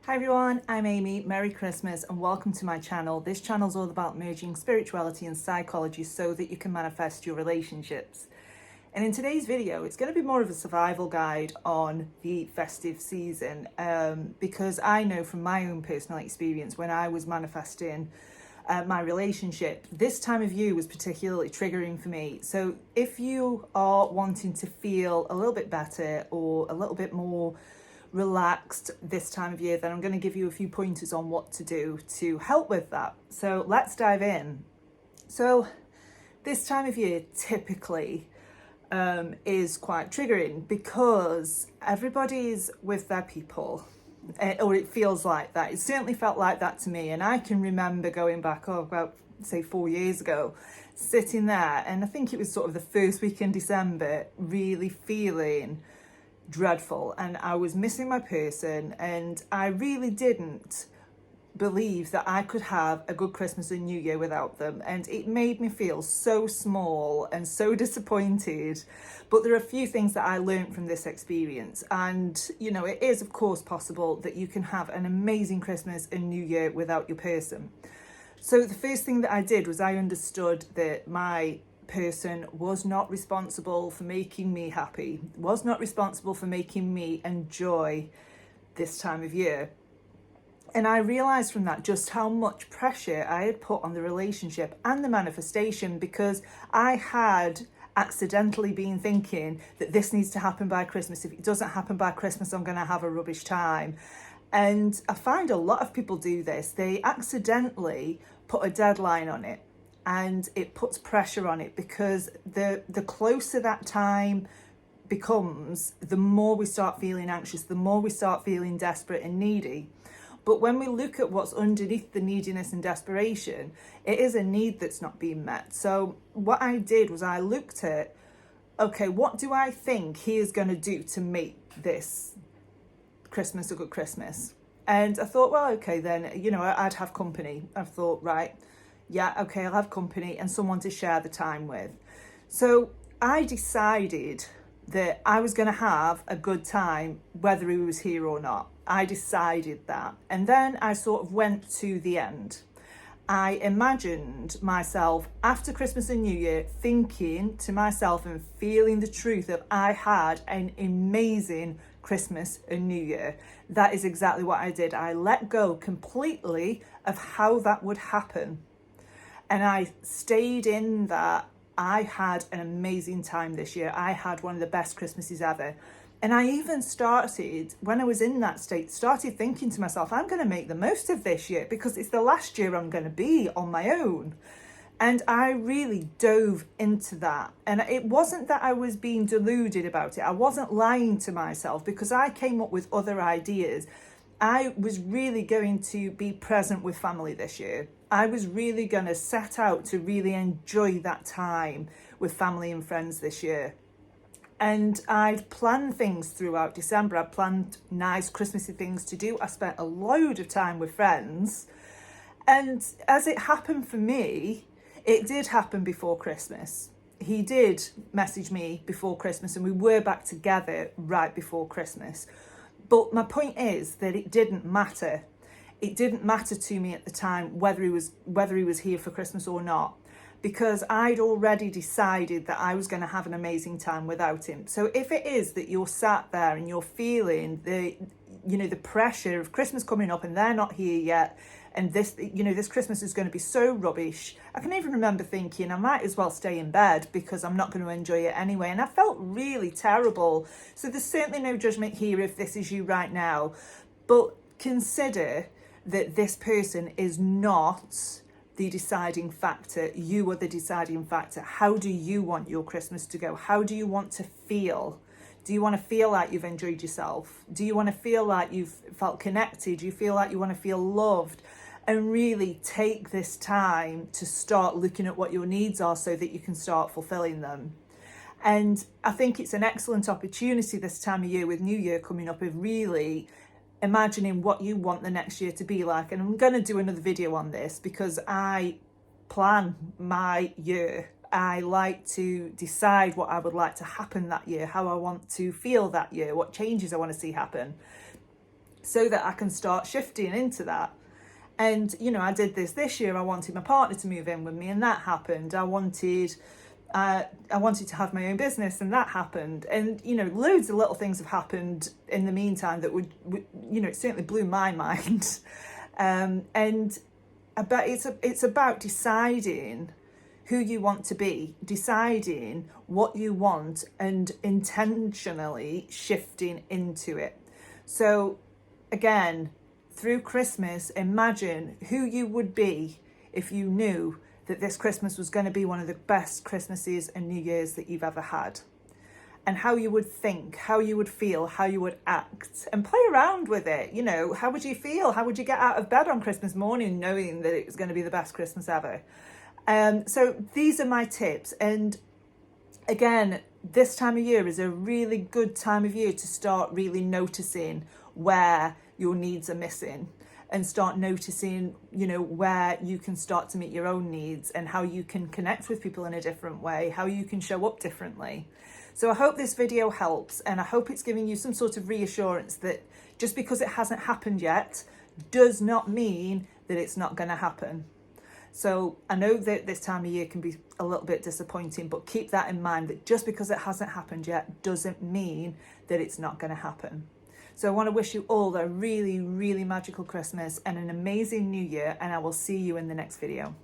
Hi everyone, I'm Amy. Merry Christmas and welcome to my channel. This channel is all about merging spirituality and psychology so that you can manifest your relationships. And in today's video, it's going to be more of a survival guide on the festive season because I know from my own personal experience when I was manifesting my relationship, this time of year was particularly triggering for me. So if you are wanting to feel a little bit better or a little bit more relaxed this time of year, then I'm going to give you a few pointers on what to do to help with that. So let's dive in. So this time of year typically is quite triggering because everybody's with their people, or it feels like that. It certainly felt like that to me, and I can remember going back about say 4 years ago, sitting there, and I think it was sort of the first week in December, really feeling dreadful, and I was missing my person, and I really didn't believe that I could have a good Christmas and New Year without them, and it made me feel so small and so disappointed. But there are a few things that I learned from this experience, and you know, it is of course possible that you can have an amazing Christmas and New Year without your person. So the first thing that I did was I understood that my person was not responsible for making me happy, was not responsible for making me enjoy this time of year. And I realized from that just how much pressure I had put on the relationship and the manifestation, because I had accidentally been thinking that this needs to happen by Christmas. If it doesn't happen by Christmas, I'm going to have a rubbish time. And I find a lot of people do this. They accidentally put a deadline on it, and it puts pressure on it, because the closer that time becomes, the more we start feeling anxious, the more we start feeling desperate and needy. But when we look at what's underneath the neediness and desperation, it is a need that's not being met. So what I did was I looked at, okay, what do I think he is going to do to make this Christmas a good Christmas? And I thought, well, okay, then, you know, I'd have company. I thought, right, yeah, okay, I'll have company and someone to share the time with. So I decided that I was going to have a good time whether he was here or not. I decided that. And then I sort of went to the end. I imagined myself after Christmas and New Year thinking to myself and feeling the truth of I had an amazing Christmas and New Year. That is exactly what I did. I let go completely of how that would happen. And I stayed in that. I had an amazing time this year. I had one of the best Christmases ever. And I even started, when I was in that state, started thinking to myself, I'm going to make the most of this year because it's the last year I'm going to be on my own. And I really dove into that. And it wasn't that I was being deluded about it. I wasn't lying to myself, because I came up with other ideas. I was really going to be present with family this year. I was really going to set out to really enjoy that time with family and friends this year. And I'd planned things throughout December. I planned nice Christmassy things to do. I spent a load of time with friends. And as it happened for me, it did happen before Christmas. He did message me before Christmas, and we were back together right before Christmas. But my point is that it didn't matter. It didn't matter to me at the time whether he was here for Christmas or not, because I'd already decided that I was going to have an amazing time without him. So if it is that you're sat there and you're feeling the pressure of Christmas coming up and they're not here yet, and this Christmas is going to be so rubbish, I can even remember thinking I might as well stay in bed because I'm not going to enjoy it anyway. And I felt really terrible. So there's certainly no judgment here if this is you right now, but consider that this person is not the deciding factor. You are the deciding factor. How do you want your Christmas to go? How do you want to feel? Do you want to feel like you've enjoyed yourself? Do you want to feel like you've felt connected? Do you feel like you want to feel loved? And really take this time to start looking at what your needs are so that you can start fulfilling them. And I think it's an excellent opportunity this time of year, with New Year coming up, of really imagining what you want the next year to be like. And I'm going to do another video on this because I plan my year. I like to decide what I would like to happen that year, how I want to feel that year, what changes I want to see happen. so that I can start shifting into that. And, you know, I did this year. I wanted my partner to move in with me, and that happened. I wanted to have my own business, and that happened. And, you know, loads of little things have happened in the meantime that would you know, it certainly blew my mind. But it's about deciding who you want to be, deciding what you want, and intentionally shifting into it. So again, through Christmas, imagine who you would be if you knew that this Christmas was going to be one of the best Christmases and New Year's that you've ever had. And how you would think, how you would feel, how you would act, and play around with it. You know, how would you feel? How would you get out of bed on Christmas morning knowing that it was going to be the best Christmas ever? So these are my tips. And again, this time of year is a really good time of year to start really noticing where your needs are missing, and start noticing, you know, where you can start to meet your own needs, and how you can connect with people in a different way, how you can show up differently. So I hope this video helps, and I hope it's giving you some sort of reassurance that just because it hasn't happened yet does not mean that it's not going to happen. So I know that this time of year can be a little bit disappointing, but keep that in mind, that just because it hasn't happened yet doesn't mean that it's not going to happen. So I want to wish you all a really, really magical Christmas and an amazing New Year, and I will see you in the next video.